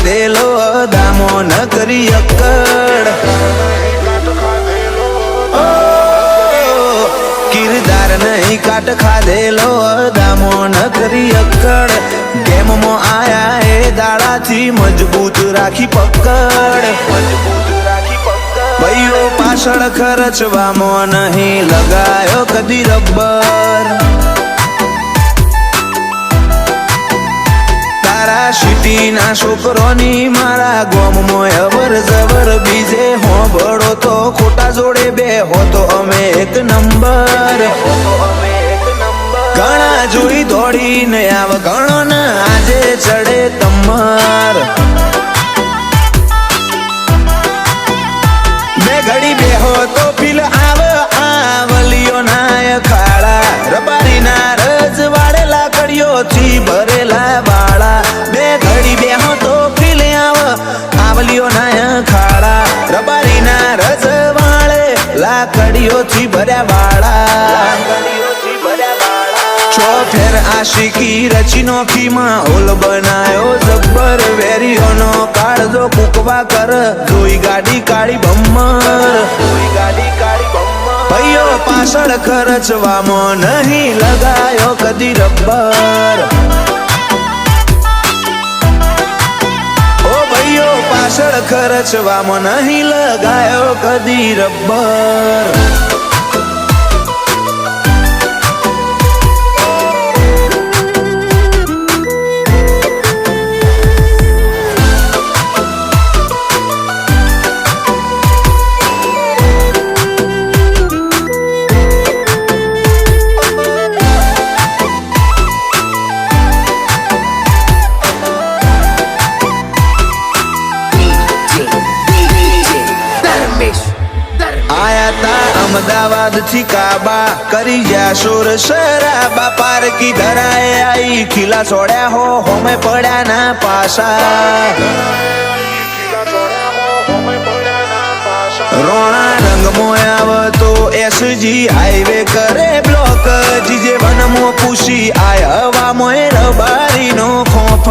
ખાધેલો દામો ન કરી અક્કડ કિરદાર નહીં કાટ ખાધેલો દામો ન કરી અક્કડ ગેમમાં આયા એ દાડાથી મજબૂત રાખી પકડ ભાઈઓ પાછળ ખર્ચવામાં નહીં લગાયો કદી રબ્બર તારા સિટીના છોકરોની મારા ગોમમાં અવર જવર બીજે હોબળો તો ખોટા જોડે બે હો તો અમે એક નંબર ઘણા જોઈ દોડીને આવ ઘણો ને આજે ચડે તમાર બે ઘડી બેહો તો ફીલ આવલિયો નાય ખાડા રબારી ના રજ વાળેલા કડીઓથી ભરેલા વાળા બે ઘડી બેહો તો ફીલ આવલિયો નાય ખાડા રબારી ના રજ વાળેલા કડીઓથી ભર્યા વાળા છો ફેર આશિકી રચી નોખી માહોલ બનાયો જબ્બર વેરીઓનો કાળજો કુકવા કર જોઈ ગાડી કાળી બમ્મર ભાઈઓ પાછળ ખર્ચવામાં નહીં લગાયો કદી રબ્બર ઓ ભાઈઓ પાછળ ખર્ચવામાં નહીં લગાયો કદી રબ્બર अहमदाबाद थी काबा करी जा शोर शराबा पारकी धराए आई खिला छोड़ा हो में पड़ा ना पासा रोना रंग मोयाव तो एसजी हाईवे करे ब्लॉक जीजे वन मो पूछी आय हवा मोए रबारी नो खोफ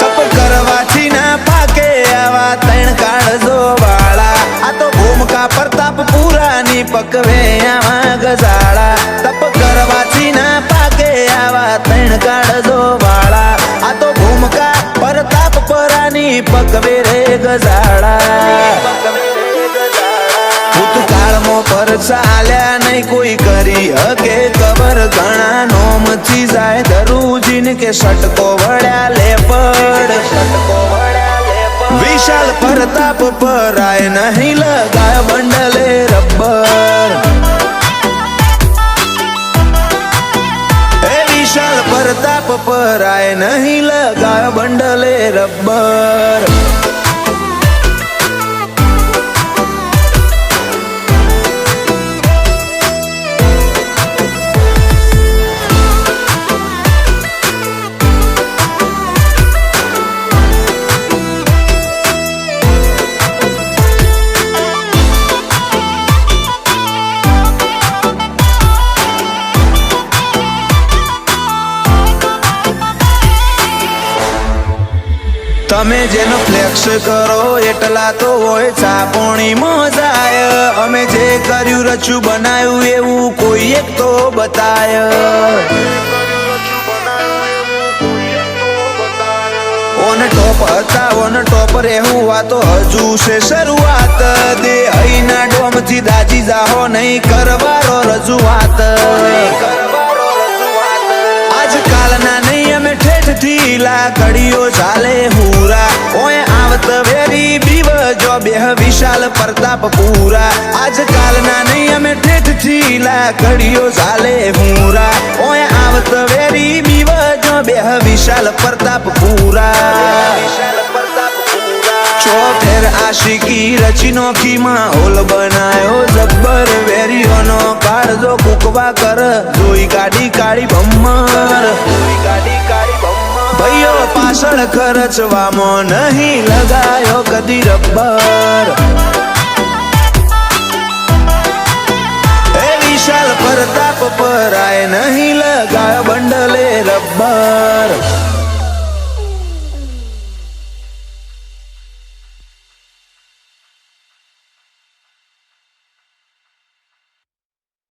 तप करवाथी ना पाके आवा तण काळजो वाला आ तो भूमका प्रताप पुरानी पकवे आवा गजाड़ा तप करवाथी ना पाके आवा तण काळजो वाला आ तो भूमका प्रताप पुरानी पकवे रे गजाड़ा भूतकाल मो पर चाल्या नहीं कोई करी हके कबर घणा नोम थी जाए दरूजीन के सटको वड्या लेपड़ विशाल प्रताप पर आए नहीं लगाया बंडले रब्बर ए विशाल प्रताप पर आए नहीं लगाया बंडले रब्बर તમે જેનો ફ્લેક્સ કરો એટલા તો હોય ચાપોણી મોજાય અમે જે કર્યું રચ્યું બનાવ્યું એવું કોઈ એક તો બતાય ઓન ટોપ હતા ઓન ટોપ રહેવું આ તો હજુ છે શરૂઆત દે અહીંના ડોમથી દાજી જાહો નહીં કરવારો રજૂઆત આજકાલના નહીં અમે ઠેઠથી લાકડીઓ ચાલે હુરા ઓય આવત વેરી બીવ જો બેહ વિશાલ પ્રતાપ પૂરા આજકાલના નહીં અમે ઠેઠથી લાકડીઓ ચાલે હુરા ઓય આવત વેરી બીવ જો બેહ વિશાલ પ્રતાપ પૂરા છો ફેર આશિકી રચી નોખી માહોલ બનાયો જબ્બર વેરીઓનો કાળજો કુકવા કર જોઈ ગાડી કાળી બમ્મર ભાઈઓ પાછળ ખર્ચવામાં નહીં લગાયો કદી રબ્બર એ વિશાલ પ્રતાપ પર આય નહીં લગાયો બંડલે રબ્બર